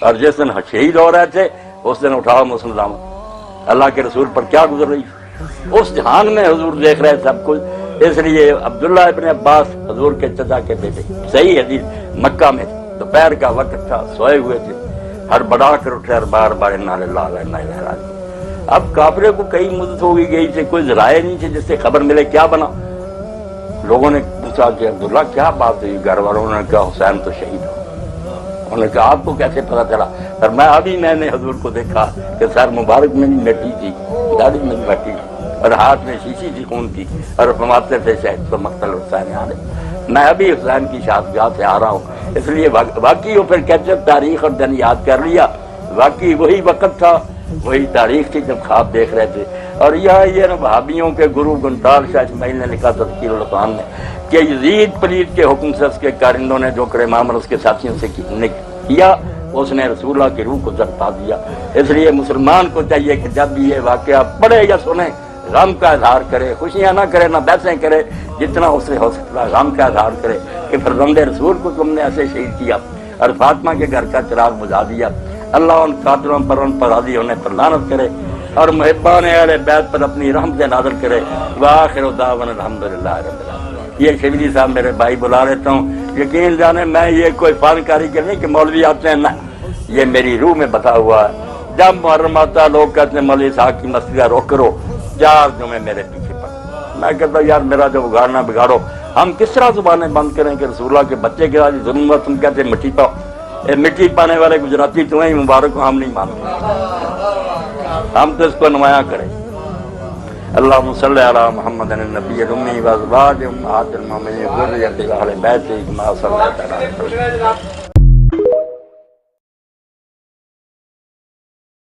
اور جس دن شہید ہو رہے تھے اس دن اٹھاؤ مسلمان، اللہ کے رسول پر کیا گزر رہی، اس جہان میں حضور دیکھ رہے سب کچھ. اس لیے عبداللہ ابن عباس حضور کے چچا کے بیٹے، صحیح حدیث، مکہ میں دوپہر کا وقت تھا، سوئے ہوئے تھے، ہڑبڑا کر اٹھے اور بار بار انا للہ و انا الیہ راجعون. اب کافرے کو کئی مدت ہو گئی تھی، کوئی ذرائع نہیں تھے جس سے خبر ملے کیا بنا. لوگوں نے پوچھا کہ عبداللہ کیا بات ہوئی، گھر والوں نے کہا حسین تو شہید ہو. انہوں نے کہا آپ کو کیسے پتا چلا؟ پر میں نے حضور کو دیکھا کہ سر مبارک میں مٹی تھی، داڑھی میں مٹی اور ہاتھ میں شیشی تھی خون کی، اور فرماتے تھے شہید تو مقتل حسین علیہ. میں ابھی حسین کی شادگاہ سے آ رہا ہوں، اس لیے واقعی وہ پھر کیسے تاریخ اور دن یاد کر لیا. واقعی وہی وقت تھا، وہی تاریخ تھی جب خواب دیکھ رہے تھے. اور یہ نا وہابیوں کے گرو گنٹال شاہ اسماعیل نے لکھا تذکیر القرآن میں کہ یزید پلید کے حکم سے اس کے کارندوں نے جو کرے امام اور اس کے ساتھیوں سے کیا، اس نے رسول اللہ کی روح کو جھٹا دیا. اس لیے مسلمان کو چاہیے کہ جب بھی یہ واقعہ پڑھے یا سنے غم کا اظہار کرے، خوشیاں نہ کرے، نہ بحثیں کرے، جتنا اس سے ہو سکتا غم کا اظہار کرے کہ فرزند رسول کو تم نے ایسے شہید کیا اور فاطمہ کے گھر کا چراغ بجھا دیا. اللہ ان قاتلوں پر، ان پر راضی ہونے پر لعنت کرے اور محبان اہل بیت پر اپنی رحمت سے نازل کرے. وآخر دعوانا الحمدللہ رب العالمین. یہ شبیلی صاحب میرے بھائی بلا لیتا ہوں، یقین جانے میں یہ کوئی فنکاری کے نہیں کہ مولوی آتے ہیں، نہ، یہ میری روح میں بتا ہوا ہے. جب محرم آتا لوگ کہتے ہیں مولوی صاحب کی مسجد کا رخ کرو، 4 جمعے میرے پیچھے پڑ. میں کہتا ہوں یار میرا جو بگاڑنا بگاڑو. ہم کس طرح زبانیں بند کریں کہ رسول اللہ کے بچے کے ساتھ ظلم ہوا، تم کہتے ہیں مٹی پاؤ. مٹی پانے والے گجراتی تمہیں مبارک کو ہم نہیں مانتے، ہم تو اس کو نمایاں کریں. اللہم صلی علی محمد النبی الامی و ازواجہ امہات المومنین و ذریۃ اہل بیتہ کما صلیت علی